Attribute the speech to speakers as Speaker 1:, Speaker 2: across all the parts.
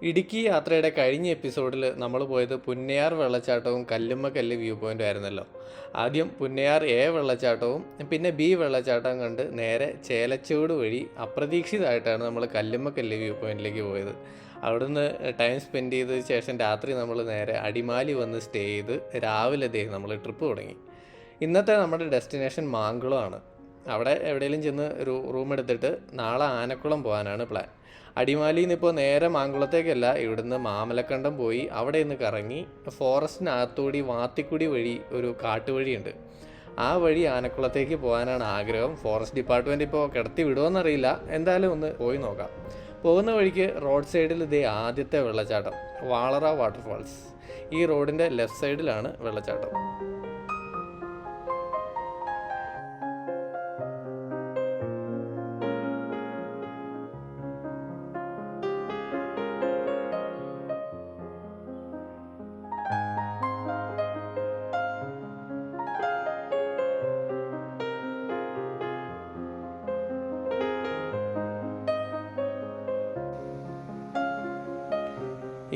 Speaker 1: ഇടുക്കി യാത്രയുടെ കഴിഞ്ഞ എപ്പിസോഡിൽ നമ്മൾ പോയത് പുന്നയാർ വെള്ളച്ചാട്ടവും കല്ലുമ്മക്കല്ല് വ്യൂ പോയിൻ്റും ആയിരുന്നല്ലോ. ആദ്യം പുന്നയാർ എ വെള്ളച്ചാട്ടവും പിന്നെ ബി വെള്ളച്ചാട്ടവും കണ്ട് നേരെ ചേലച്ചൂട് വഴി അപ്രതീക്ഷിതമായിട്ടാണ് നമ്മൾ കല്ലുമ്മക്കല്ല് വ്യൂ പോയിന്റിലേക്ക് പോയത്. അവിടുന്ന് ടൈം സ്പെൻഡ് ചെയ്ത ശേഷം രാത്രി നമ്മൾ നേരെ അടിമാലി വന്ന് സ്റ്റേ ചെയ്ത് രാവിലെ നമ്മൾ ട്രിപ്പ് തുടങ്ങി. ഇന്നത്തെ നമ്മുടെ ഡെസ്റ്റിനേഷൻ മാങ്കുളമാണ്. അവിടെ എവിടെയെങ്കിലും ചെന്ന് ഒരു റൂം എടുത്തിട്ട് നാളെ ആനക്കുളം പോകാനാണ് പ്ലാൻ. അടിമാലിയിൽ നിന്ന് ഇപ്പോൾ നേരെ മാങ്കുളത്തേക്കല്ല, ഇവിടുന്ന് മാമലക്കണ്ടം പോയി അവിടെ നിന്ന് കറങ്ങി ഫോറസ്റ്റിനകത്തൂടി വാത്തിക്കുടി വഴി ഒരു കാട്ടുവഴിയുണ്ട്, ആ വഴി ആനക്കുളത്തേക്ക് പോകാനാണ് ആഗ്രഹം. ഫോറസ്റ്റ് ഡിപ്പാർട്ട്മെൻറ്റ് ഇപ്പോൾ കിടത്തി വിടുമോയെന്നറിയില്ല, എന്തായാലും ഒന്ന് പോയി നോക്കാം. പോകുന്ന വഴിക്ക് റോഡ് സൈഡിൽ ആദ്യത്തെ വെള്ളച്ചാട്ടം വാളറ വാട്ടർഫാൾസ്. ഈ റോഡിൻ്റെ ലെഫ്റ്റ് സൈഡിലാണ് വെള്ളച്ചാട്ടം.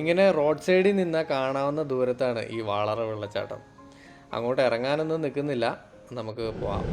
Speaker 1: ഇങ്ങനെ റോഡ് സൈഡിൽ നിന്നാൽ കാണാവുന്ന ദൂരത്താണ് ഈ വാളറ വെള്ളച്ചാട്ടം. അങ്ങോട്ട് ഇറങ്ങാനൊന്നും നിൽക്കുന്നില്ല, നമുക്ക് പോവാം.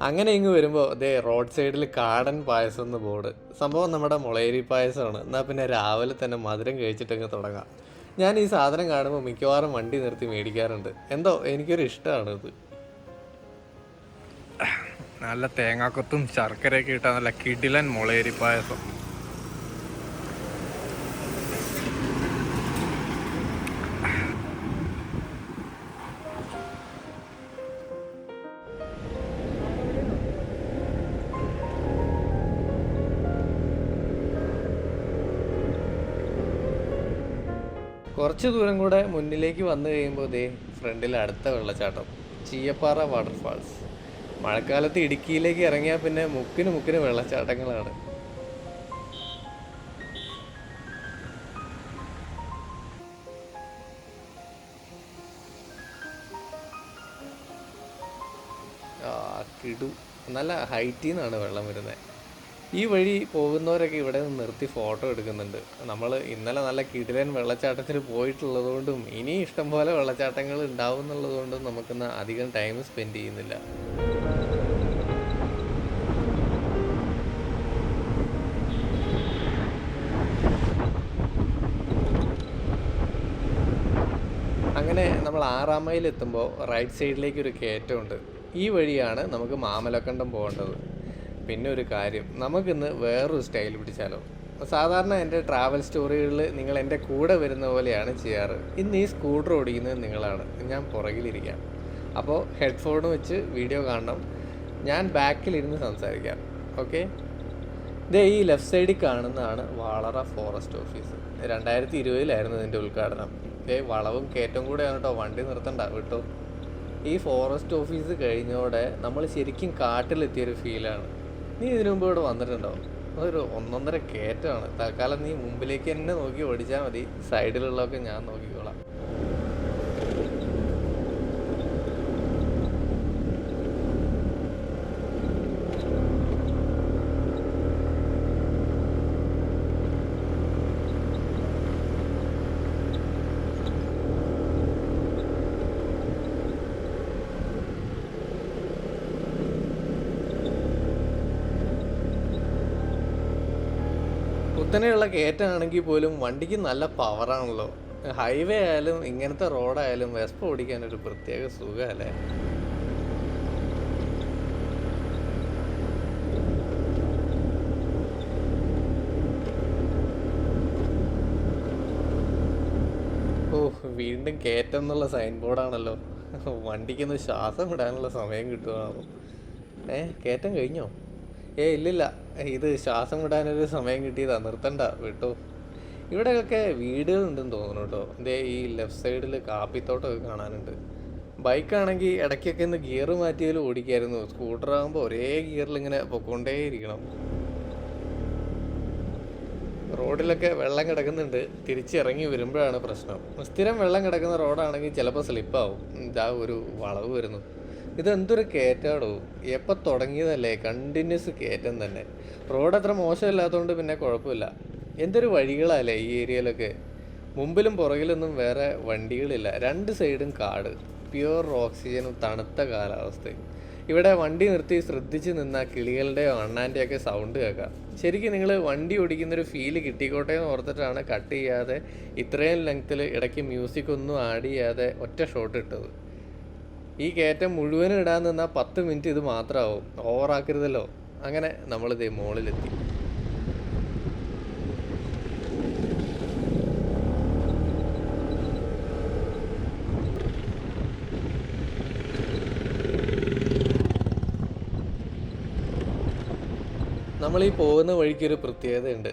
Speaker 1: അങ്ങനെ ഇങ്ങ് വരുമ്പോൾ റോഡ് സൈഡിൽ കാടൻ പായസം എന്ന് ബോർഡ്. സംഭവം നമ്മുടെ മുളയരി പായസമാണ്. എന്നാൽ പിന്നെ രാവിലെ തന്നെ മധുരം കഴിച്ചിട്ടങ്ങ് തുടങ്ങാം. ഞാൻ ഈ സാധനം കാണുമ്പോൾ മിക്കവാറും വണ്ടി നിർത്തി മേടിക്കാറുണ്ട്. എന്തോ എനിക്കൊരു ഇഷ്ടമാണ് ഇത്. നല്ല തേങ്ങാക്കൊത്തും ശർക്കരയൊക്കെ ഇട്ടാൽ നല്ല കിടിലൻ മുളയരി പായസം. കുറച്ച് ദൂരം കൂടെ മുന്നിലേക്ക് വന്നു കഴിയുമ്പോൾ ഫ്രണ്ടിൽ അടുത്ത വെള്ളച്ചാട്ടം ചീയപ്പാറ വാട്ടർഫാൾസ്. മഴക്കാലത്ത് ഇടുക്കിയിലേക്ക് ഇറങ്ങിയാൽ പിന്നെ മുക്കിന് മുക്കിന് വെള്ളച്ചാട്ടങ്ങളാണ്. കിടു നല്ല ഹൈറ്റിൽ നിന്നാണ് വെള്ളം വരുന്നത്. ഈ വഴി പോകുന്നവരൊക്കെ ഇവിടെ നിന്ന് നിർത്തി ഫോട്ടോ എടുക്കുന്നുണ്ട്. നമ്മൾ ഇന്നലെ നല്ല കിടിലൻ വെള്ളച്ചാട്ടത്തിൽ പോയിട്ടുള്ളതുകൊണ്ടും ഇനി ഇഷ്ടംപോലെ വെള്ളച്ചാട്ടങ്ങൾ ഉണ്ടാവും എന്നുള്ളതുകൊണ്ടും നമുക്കിന്ന് അധികം ടൈം സ്പെൻഡ് ചെയ്യുന്നില്ല. അങ്ങനെ നമ്മൾ 6-ാം മൈൽ എത്തുമ്പോൾ റൈറ്റ് സൈഡിലേക്ക് ഒരു കയറ്റമുണ്ട്. ഈ വഴിയാണ് നമുക്ക് മാമലക്കണ്ടം പോകേണ്ടത്. പിന്നെ ഒരു കാര്യം, നമുക്കിന്ന് വേറൊരു സ്റ്റൈൽ പിടിച്ചാലോ. സാധാരണ എൻ്റെ ട്രാവൽ സ്റ്റോറികളിൽ നിങ്ങൾ എൻ്റെ കൂടെ വരുന്ന പോലെയാണ് ചെയ്യാറ്. ഇന്ന് ഈ സ്കൂട്ടർ ഓടിക്കുന്നത് നിങ്ങളാണ്, ഞാൻ പുറകിലിരിക്കാം. അപ്പോൾ ഹെഡ്ഫോൺ വെച്ച് വീഡിയോ കാണണം, ഞാൻ ബാക്കിലിരുന്ന് സംസാരിക്കാം. ഓക്കെ. ഈ ലെഫ്റ്റ് സൈഡിൽ കാണുന്നതാണ് വാളറ ഫോറസ്റ്റ് ഓഫീസ്. 2020 ഇതിൻ്റെ ഉദ്ഘാടനം. വളവും കയറ്റവും കൂടെയാണ് കേട്ടോ, വണ്ടി നിർത്തണ്ട വിട്ടോ. ഈ ഫോറസ്റ്റ് ഓഫീസ് കഴിഞ്ഞോടെ നമ്മൾ ശരിക്കും കാട്ടിലെത്തിയൊരു ഫീലാണ്. നീ ഇതിനു മുമ്പ് ഇവിടെ വന്നിട്ടുണ്ടോ? അതൊരു 1.5 കയറ്റമാണ്. തൽക്കാലം നീ മുമ്പിലേക്ക് തന്നെ നോക്കി ഓടിച്ചാൽ മതി, സൈഡിലുള്ളതൊക്കെ ഞാൻ നോക്കിക്കോളാം. കുത്തനെയുള്ള കയറ്റമാണെങ്കിൽ പോലും വണ്ടിക്ക് നല്ല പവറാണല്ലോ. ഹൈവേ ആയാലും ഇങ്ങനത്തെ റോഡായാലും വെസ്പ ഓടിക്കാനൊരു പ്രത്യേക സുഖമല്ലേ. വീണ്ടും കയറ്റം എന്നുള്ള സൈൻ ബോർഡാണല്ലോ. വണ്ടിക്കൊന്ന് ശ്വാസം വിടാനുള്ള സമയം കിട്ടുവാണോ? കയറ്റം കഴിഞ്ഞോ? ഇല്ലില്ല, ഇത് ശ്വാസം വിടാനൊരു സമയം കിട്ടിയതാ, നിർത്തണ്ട വിട്ടോ. ഇവിടെയൊക്കെ വീടുകളുണ്ടെന്ന് തോന്നുന്നു കേട്ടോ. ഈ ലെഫ്റ്റ് സൈഡിൽ കാപ്പിത്തോട്ടമൊക്കെ കാണാനുണ്ട്. ബൈക്കാണെങ്കിൽ ഇടയ്ക്കൊക്കെ ഒന്ന് ഗിയർ മാറ്റിയാലും ഓടിക്കായിരുന്നു. സ്കൂട്ടർ ആകുമ്പോൾ ഒരേ ഗിയറിൽ ഇങ്ങനെ പൊക്കോണ്ടേയിരിക്കണം. റോഡിലൊക്കെ വെള്ളം കിടക്കുന്നുണ്ട്, തിരിച്ചിറങ്ങി വരുമ്പോഴാണ് പ്രശ്നം. സ്ഥിരം വെള്ളം കിടക്കുന്ന റോഡാണെങ്കിൽ ചിലപ്പോൾ സ്ലിപ്പാവും. ഇതാ ഒരു വളവ് വരുന്നു. ഇതെന്തൊരു കയറ്റാടോ! എപ്പോൾ തുടങ്ങിയതല്ലേ, കണ്ടിന്യൂസ് കയറ്റം തന്നെ. റോഡ് അത്ര മോശമില്ലാത്തതുകൊണ്ട് പിന്നെ കുഴപ്പമില്ല. എന്തൊരു വഴികളല്ലേ ഈ ഏരിയയിലൊക്കെ. മുമ്പിലും പുറകിലൊന്നും വേറെ വണ്ടികളില്ല, രണ്ട് സൈഡും കാട്, പ്യുവർ ഓക്സിജനും തണുത്ത കാലാവസ്ഥയും. ഇവിടെ വണ്ടി നിർത്തി ശ്രദ്ധിച്ച് നിന്ന കിളികളുടെയോ അണ്ണാൻ്റെയൊക്കെ സൗണ്ട് കേൾക്കാം. ശരിക്കും നിങ്ങൾ വണ്ടി ഓടിക്കുന്നൊരു ഫീല് കിട്ടിക്കോട്ടെ എന്ന് ഓർത്തിട്ടാണ് കട്ട് ചെയ്യാതെ ഇത്രയും ലെങ്ത്തിൽ ഇടയ്ക്ക് മ്യൂസിക് ഒന്നും ആഡ് ചെയ്യാതെ ഒറ്റ ഷോട്ട് ഇട്ടത്. ഈ കയറ്റം മുഴുവനും ഇടാൻ നിന്നാൽ 10 മിനിറ്റ് ഇത് മാത്രമാവും. ഓവറാക്കരുതല്ലോ. അങ്ങനെ നമ്മളിതേ മുകളിലെത്തി. നമ്മളീ പോകുന്ന വഴിക്കൊരു പ്രത്യേകതയുണ്ട്.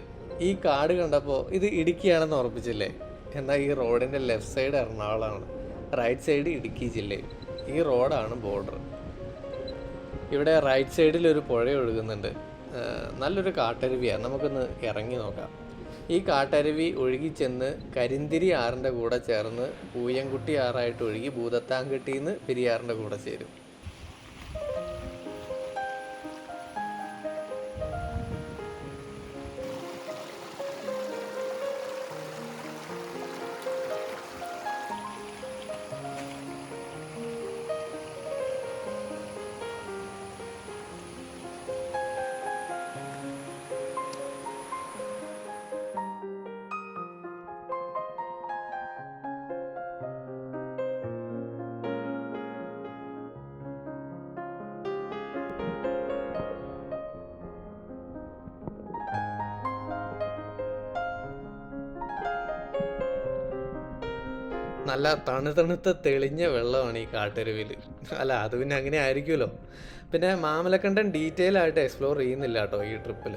Speaker 1: ഈ കാട് കണ്ടപ്പോൾ ഇത് ഇടുക്കിയാണെന്ന് ഉറപ്പിച്ചില്ലേ? എന്നാൽ ഈ റോഡിൻ്റെ ലെഫ്റ്റ് സൈഡ് എറണാകുളമാണ്, റൈറ്റ് സൈഡ് ഇടുക്കി ജില്ലയും. ഈ റോഡാണ് ബോർഡർ. ഇവിടെ റൈറ്റ് സൈഡിൽ ഒരു പുഴ ഒഴുകുന്നുണ്ട്. നല്ലൊരു കാട്ടരുവിയാണ്. നമുക്കൊന്ന് ഇറങ്ങി നോക്കാം. ഈ കാട്ടരുവി ഒഴുകി ചെന്ന് കരിന്തിരി ആറിൻ്റെ കൂടെ ചേർന്ന് പൂയംകുട്ടി ആറായിട്ട് ഒഴുകി ഭൂതത്താൻകെട്ടിയിൽ നിന്ന് പെരിയാറിൻ്റെ കൂടെ ചേരും. നല്ല തണുത്ത തെളിഞ്ഞ വെള്ളമാണ് ഈ കാട്ടരുവിൽ. അല്ല, അത് പിന്നെ അങ്ങനെ ആയിരിക്കുമല്ലോ. പിന്നെ മാമലക്കണ്ടൻ ഡീറ്റെയിൽ ആയിട്ട് എക്സ്പ്ലോർ ചെയ്യുന്നില്ല കേട്ടോ ഈ ട്രിപ്പിൽ.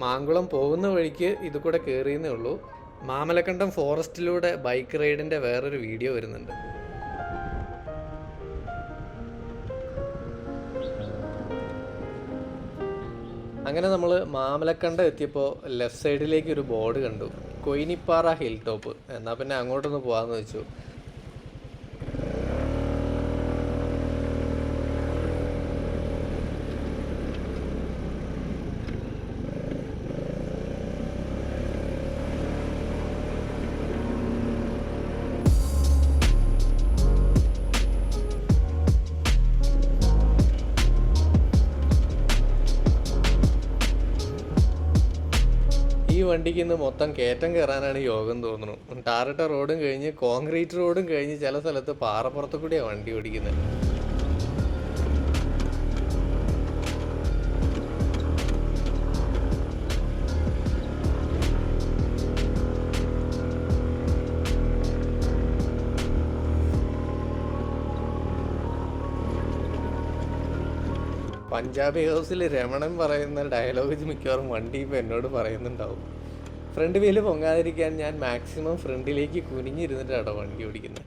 Speaker 1: മാങ്കുളം പോകുന്ന വഴിക്ക് ഇത് കൂടെ കയറിയെന്നേ ഉള്ളൂ. മാമലക്കണ്ടം ഫോറസ്റ്റിലൂടെ ബൈക്ക് റൈഡിൻ്റെ വേറൊരു വീഡിയോ വരുന്നുണ്ട്. അങ്ങനെ നമ്മൾ മാമലക്കണ്ടം എത്തിയപ്പോൾ ലെഫ്റ്റ് സൈഡിലേക്ക് ഒരു ബോർഡ് കണ്ടു, കൊയിനിപ്പാറ ഹിൽ ടോപ്പ്. എന്നാൽ പിന്നെ അങ്ങോട്ടൊന്ന് പോകാമെന്ന് വെച്ചു. ഈ വണ്ടിക്ക് ഇന്ന് മൊത്തം കയറ്റം കയറാനാണ് യോഗം തോന്നുന്നു. ടാറിട്ട റോഡും കഴിഞ്ഞ് കോൺക്രീറ്റ് റോഡും കഴിഞ്ഞ് ചില സ്ഥലത്ത് പാറപ്പുറത്ത് കൂടിയാണ് വണ്ടി ഓടിക്കുന്നത്. പഞ്ചാബി ഹൗസിൽ രമണൻ പറയുന്ന ഡയലോഗ് മിക്കവാറും വണ്ടി ഇപ്പോൾ എന്നോട് പറയുന്നുണ്ടാവും. ഫ്രണ്ട് വീല് പൊങ്ങാതിരിക്കാൻ ഞാൻ മാക്സിമം ഫ്രണ്ടിലേക്ക് കുനിഞ്ഞിരുന്നിട്ടാണ് വണ്ടി ഓടിക്കുന്നത്.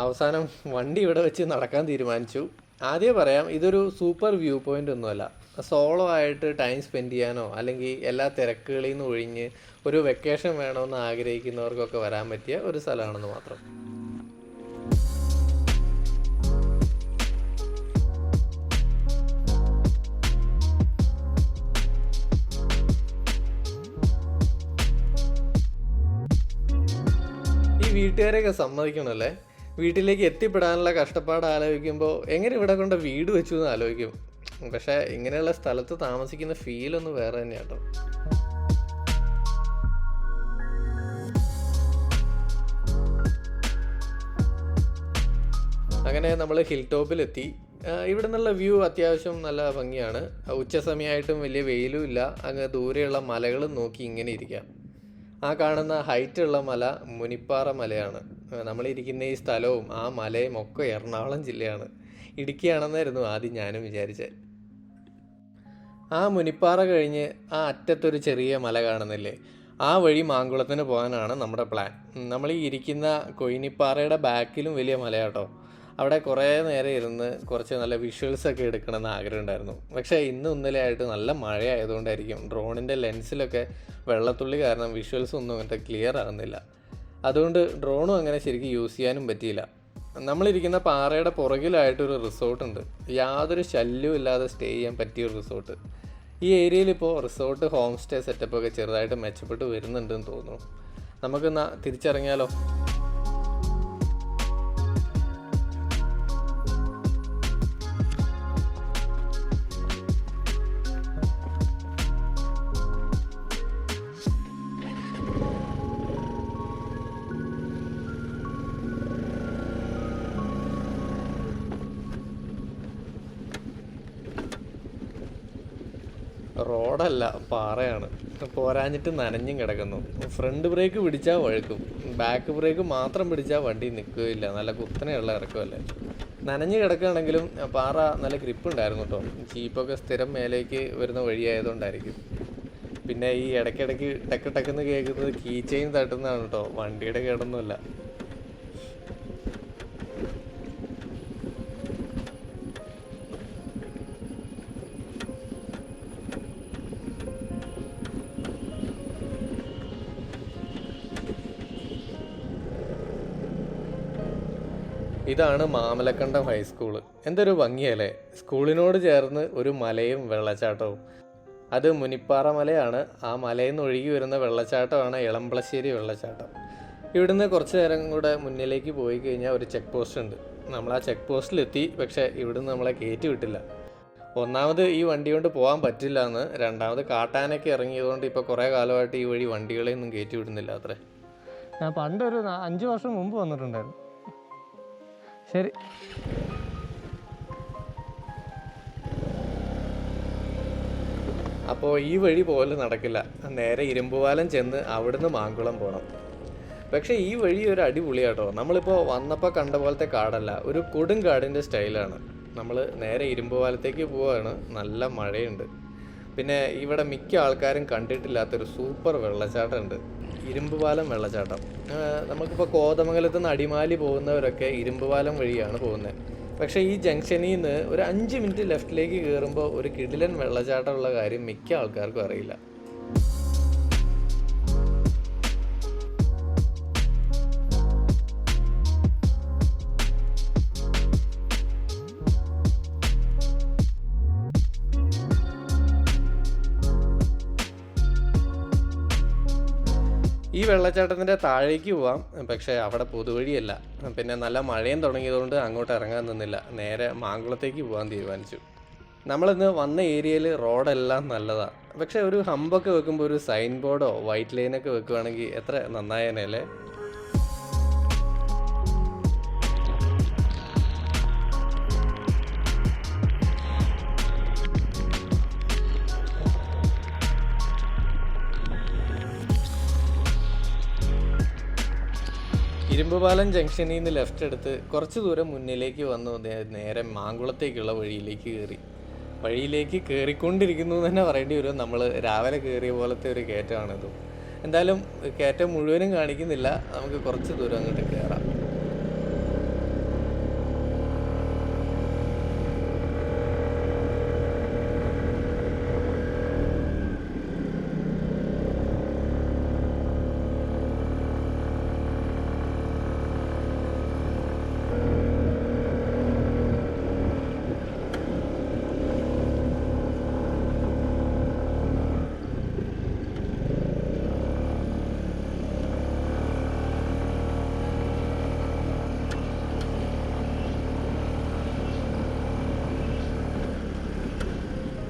Speaker 1: അവസാനം വണ്ടി ഇവിടെ വെച്ച് നടക്കാൻ തീരുമാനിച്ചു. ആദ്യം പറയാം, ഇതൊരു സൂപ്പർ വ്യൂ പോയിൻ്റ് ഒന്നുമല്ല. സോളോ ആയിട്ട് ടൈം സ്പെൻഡ് ചെയ്യാനോ അല്ലെങ്കിൽ എല്ലാ തിരക്കുകളിൽ നിന്ന് ഒഴിഞ്ഞ് ഒരു വെക്കേഷൻ വേണമെന്ന് ആഗ്രഹിക്കുന്നവർക്കൊക്കെ വരാൻ പറ്റിയ ഒരു സ്ഥലമാണെന്ന് മാത്രം. വീട്ടുകാരെയൊക്കെ സമ്മതിക്കണമല്ലേ. വീട്ടിലേക്ക് എത്തിപ്പെടാനുള്ള കഷ്ടപ്പാട് ആലോചിക്കുമ്പോൾ എങ്ങനെ ഇവിടെ കൊണ്ട് വീട് വെച്ചു എന്ന് ആലോചിക്കും. പക്ഷേ ഇങ്ങനെയുള്ള സ്ഥലത്ത് താമസിക്കുന്ന ഫീലൊന്ന് വേറെ തന്നെയാണ് കേട്ടോ. അങ്ങനെ നമ്മൾ ഹിൽ ടോപ്പിലെത്തി. ഇവിടെ നിന്നുള്ള വ്യൂ അത്യാവശ്യം നല്ല ഭംഗിയാണ്. ഉച്ച സമയമായിട്ടും വലിയ വെയിലും ഇല്ല. അങ്ങ് ദൂരെയുള്ള മലകളും നോക്കി ഇങ്ങനെ ഇരിക്കാം. ആ കാണുന്ന ഹൈറ്റുള്ള മല മുനിപ്പാറ മലയാണ്. നമ്മളിരിക്കുന്ന ഈ സ്ഥലവും ആ മലയും ഒക്കെ എറണാകുളം ജില്ലയാണ്. ഇടുക്കിയാണെന്നായിരുന്നു ആദ്യം ഞാനും വിചാരിച്ചത്. ആ മുനിപ്പാറ കഴിഞ്ഞ് ആ അറ്റത്തൊരു ചെറിയ മല കാണുന്നില്ലേ, ആ വഴി മാങ്കുളത്തിന് പോകാനാണ് നമ്മുടെ പ്ലാൻ. നമ്മൾ ഈ ഇരിക്കുന്ന കൊയിനിപ്പാറയുടെ ബാക്കിലും വലിയ മലയാട്ടോ. അവിടെ കുറേ നേരം ഇരുന്ന് കുറച്ച് നല്ല വിഷ്വൽസൊക്കെ എടുക്കണമെന്ന് ആഗ്രഹം ഉണ്ടായിരുന്നു. പക്ഷേ ഇന്നലെ ആയിട്ട് നല്ല മഴ ആയതുകൊണ്ടായിരിക്കും ഡ്രോണിൻ്റെ ലെൻസിലൊക്കെ വെള്ളത്തുള്ളി കാരണം വിഷ്വൽസ് ഒന്നും അങ്ങനത്തെ ക്ലിയർ ആകുന്നില്ല. അതുകൊണ്ട് ഡ്രോണും അങ്ങനെ ശരിക്കും യൂസ് ചെയ്യാനും പറ്റിയില്ല. നമ്മളിരിക്കുന്ന പാറയുടെ പുറകിലായിട്ടൊരു റിസോർട്ടുണ്ട്. യാതൊരു ശല്യവും ഇല്ലാതെ സ്റ്റേ ചെയ്യാൻ പറ്റിയൊരു റിസോർട്ട്. ഈ ഏരിയയിലിപ്പോൾ റിസോർട്ട് ഹോം സ്റ്റേ സെറ്റപ്പൊക്കെ ചെറുതായിട്ട് മെച്ചപ്പെട്ട് വരുന്നുണ്ടെന്ന് തോന്നുന്നു. നമുക്കെന്നാ തിരിച്ചിറങ്ങിയാലോ? റോഡല്ല, പാറയാണ്. പോരാഞ്ഞിട്ട് നനഞ്ഞും കിടക്കുന്നു. ഫ്രണ്ട് ബ്രേക്ക് പിടിച്ചാൽ വഴുക്കും, ബാക്ക് ബ്രേക്ക് മാത്രം പിടിച്ചാൽ വണ്ടി നിൽക്കുകയില്ല. നല്ല കുത്തനെയുള്ള ഇറക്കമല്ലേ. നനഞ്ഞ് കിടക്കുകയാണെങ്കിലും പാറ നല്ല ഗ്രിപ്പ് ഉണ്ടായിരുന്നു കേട്ടോ. ജീപ്പൊക്കെ സ്ഥിരം മേലേക്ക് വരുന്ന വഴിയായതുകൊണ്ടായിരിക്കും. പിന്നെ ഈ ഇടയ്ക്കിടയ്ക്ക് ടക്ക് ടക്കെന്ന് കേൾക്കുന്നത് കീ ചെയിൻ തട്ടുന്നതാണ് കേട്ടോ, വണ്ടിയുടെ കേടൊന്നുമല്ല. ഇതാണ് മാമലക്കണ്ടം ഹൈസ്കൂള്. എന്തൊരു ഭംഗിയല്ലേ. സ്കൂളിനോട് ചേർന്ന് ഒരു മലയും വെള്ളച്ചാട്ടവും. അത് മുനിപ്പാറ മലയാണ്. ആ മലയിൽ നിന്ന് ഒഴുകി വരുന്ന വെള്ളച്ചാട്ടമാണ് എളമ്പളശ്ശേരി വെള്ളച്ചാട്ടം. ഇവിടുന്ന് കുറച്ച് നേരം കൂടെ മുന്നിലേക്ക് പോയി കഴിഞ്ഞാൽ ഒരു ചെക്ക് പോസ്റ്റ് ഉണ്ട്. നമ്മൾ ആ ചെക്ക് പോസ്റ്റിലെത്തി. പക്ഷേ ഇവിടുന്ന് നമ്മളെ കയറ്റി വിട്ടില്ല. ഒന്നാമത് ഈ വണ്ടി കൊണ്ട് പോകാൻ പറ്റില്ല എന്ന്, രണ്ടാമത് കാട്ടാനൊക്കെ ഇറങ്ങിയതുകൊണ്ട് ഇപ്പോൾ കുറേ കാലമായിട്ട് ഈ വഴി വണ്ടികളെയൊന്നും കയറ്റി വിടുന്നില്ല അത്രേ. ഞാൻ പണ്ടൊരു 5 വർഷം മുമ്പ് വന്നിട്ടുണ്ടായിരുന്നു. ശരി, അപ്പോൾ ഈ വഴി പോലെ നടക്കില്ല. നേരെ ഇരുമ്പുപാലം ചെന്ന് അവിടുന്ന് മാങ്കുളം പോകണം. പക്ഷേ ഈ വഴി ഒരു അടിപൊളിയാട്ടോ. നമ്മളിപ്പോൾ വന്നപ്പോൾ കണ്ട പോലത്തെ കാടല്ല, ഒരു കൊടും കാടിൻ്റെ സ്റ്റൈലാണ്. നമ്മൾ നേരെ ഇരുമ്പുപാലത്തേക്ക് പോവുകയാണ്. നല്ല മഴയുണ്ട്. പിന്നെ ഇവിടെ മിക്ക ആൾക്കാരും കണ്ടിട്ടില്ലാത്തൊരു സൂപ്പർ വെള്ളച്ചാട്ടമുണ്ട്, ഇരുമ്പുപാലം വെള്ളച്ചാട്ടം. നമുക്കിപ്പോൾ കോതമംഗലത്ത് നിന്ന് അടിമാലി പോകുന്നവരൊക്കെ ഇരുമ്പുപാലം വഴിയാണ് പോകുന്നത്. പക്ഷേ ഈ ജംഗ്ഷനിൽ നിന്ന് ഒരു 5 മിനിറ്റ് ലെഫ്റ്റിലേക്ക് കയറുമ്പോൾ ഒരു കിടിലൻ വെള്ളച്ചാട്ടമുള്ള കാര്യം മിക്ക ആൾക്കാർക്കും അറിയില്ല. ഈ വെള്ളച്ചാട്ടത്തിൻ്റെ താഴേക്ക് പോവാം, പക്ഷേ അവിടെ പൊതുവഴിയല്ല. പിന്നെ നല്ല മഴയും തുടങ്ങിയതുകൊണ്ട് അങ്ങോട്ട് ഇറങ്ങാൻ നിന്നില്ല. നേരെ മാങ്കുളത്തേക്ക് പോകാൻ തീരുമാനിച്ചു. നമ്മളിന്ന് വന്ന ഏരിയയിൽ റോഡെല്ലാം നല്ലതാണ്. പക്ഷേ ഒരു ഹമ്പൊക്കെ വെക്കുമ്പോൾ ഒരു സൈൻ ബോർഡോ വൈറ്റ് ലൈനൊക്കെ വെക്കുകയാണെങ്കിൽ എത്ര നന്നായേനല്ലേ. ഇരുമ്പുപാലം ജംഗ്ഷനിൽ നിന്ന് ലെഫ്റ്റ് എടുത്ത് കുറച്ച് ദൂരം മുന്നിലേക്ക് വന്നു നേരെ മാങ്കുളത്തേക്കുള്ള വഴിയിലേക്ക് കയറി. വഴിയിലേക്ക് കയറിക്കൊണ്ടിരിക്കുന്നു എന്ന് തന്നെ പറയേണ്ടി വരും. നമ്മൾ രാവിലെ കയറിയ പോലത്തെ ഒരു കയറ്റമാണിത്. എന്തായാലും കയറ്റം മുഴുവനും കാണിക്കുന്നില്ല, നമുക്ക് കുറച്ച് ദൂരം അങ്ങോട്ട് കയറാം.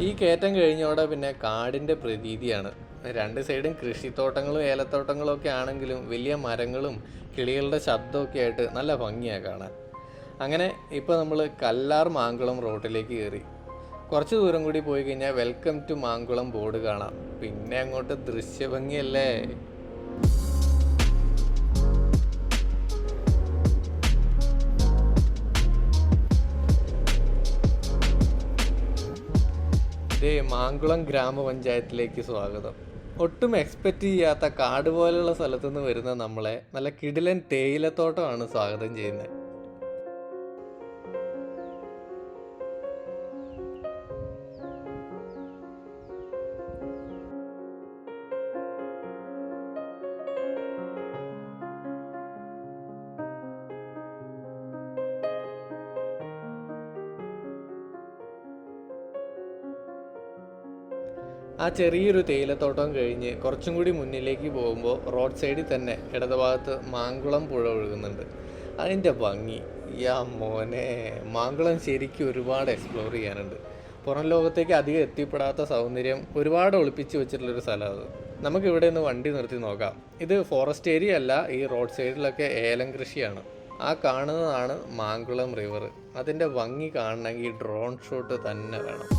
Speaker 1: ഈ കയറ്റം കഴിഞ്ഞോടെ പിന്നെ കാടിൻ്റെ പ്രതീതിയാണ്. 2 സൈഡും കൃഷിത്തോട്ടങ്ങളും ഏലത്തോട്ടങ്ങളും ഒക്കെ ആണെങ്കിലും വലിയ മരങ്ങളും കിളികളുടെ ശബ്ദമൊക്കെ ആയിട്ട് നല്ല ഭംഗിയാണ് കാണാൻ. അങ്ങനെ ഇപ്പോൾ നമ്മൾ കല്ലാർ മാങ്കുളം റോഡിലേക്ക് കയറി. കുറച്ച് ദൂരം കൂടി പോയി കഴിഞ്ഞാൽ വെൽക്കം ടു മാങ്കുളം ബോർഡ് കാണാം. പിന്നെ അങ്ങോട്ട് ദൃശ്യഭംഗിയല്ലേ. മാങ്കുളം ഗ്രാമപഞ്ചായത്തിലേക്ക് സ്വാഗതം. ഒട്ടും എക്സ്പെക്റ്റ് ചെയ്യാത്ത കാട് പോലുള്ള സ്ഥലത്തുനിന്ന് വരുന്ന നമ്മളെ നല്ല കിടിലൻ തേയിലത്തോട്ടമാണ് സ്വാഗതം ചെയ്യുന്നത്. ആ ചെറിയൊരു തേയിലത്തോട്ടം കഴിഞ്ഞ് കുറച്ചും കൂടി മുന്നിലേക്ക് പോകുമ്പോൾ റോഡ് സൈഡിൽ തന്നെ ഇടതുഭാഗത്ത് മാങ്കുളം പുഴ ഒഴുകുന്നുണ്ട്. അതിൻ്റെ ഭംഗി, യാ മോനെ, മാങ്കുളം ശരിക്കും ഒരുപാട് എക്സ്പ്ലോർ ചെയ്യാനുണ്ട്. പുറം ലോകത്തേക്ക് അധികം എത്തിപ്പെടാത്ത സൗന്ദര്യം ഒരുപാട് ഒളിപ്പിച്ച് വെച്ചിട്ടുള്ളൊരു സ്ഥലം അത്. നമുക്കിവിടെ നിന്ന് വണ്ടി നിർത്തി നോക്കാം. ഇത് ഫോറസ്റ്റ് ഏരിയ അല്ല, ഈ റോഡ് സൈഡിലൊക്കെ ഏലം കൃഷിയാണ്. ആ കാണുന്നതാണ് മാങ്കുളം റിവർ. അതിൻ്റെ ഭംഗി കാണണമെങ്കിൽ ഡ്രോൺ ഷോട്ട് തന്നെ വേണം.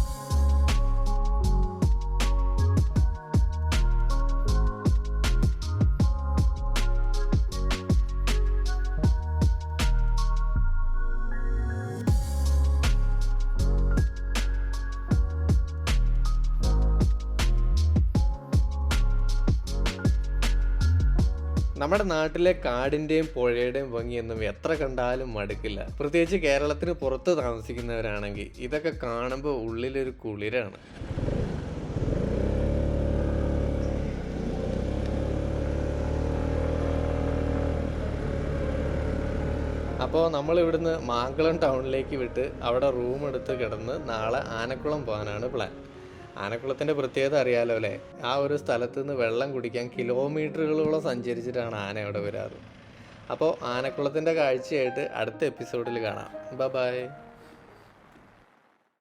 Speaker 1: നമ്മുടെ നാട്ടിലെ കാടിൻ്റെയും പുഴയുടെയും ഭംഗിയൊന്നും എത്ര കണ്ടാലും മടുക്കില്ല. പ്രത്യേകിച്ച് കേരളത്തിന് പുറത്ത് താമസിക്കുന്നവരാണെങ്കിൽ ഇതൊക്കെ കാണുമ്പോൾ ഉള്ളിലൊരു കുളിരാണ്. അപ്പോൾ നമ്മൾ ഇവിടുന്ന് മാങ്കുളം ടൗണിലേക്ക് വിട്ട് അവിടെ റൂം എടുത്ത് കിടന്ന് നാളെ ആനക്കുളം പോകാനാണ് പ്ലാൻ. ആനക്കുളത്തിൻ്റെ പ്രത്യേകത അറിയാലോ അല്ലേ? ആ ഒരു സ്ഥലത്ത് നിന്ന് വെള്ളം കുടിക്കാൻ കിലോമീറ്ററുകളോളം സഞ്ചരിച്ചിട്ടാണ് ആന അവിടെ വരാറ്. അപ്പോൾ ആനക്കുളത്തിൻ്റെ കാഴ്ചയായിട്ട് അടുത്ത എപ്പിസോഡിൽ കാണാം. ബൈ.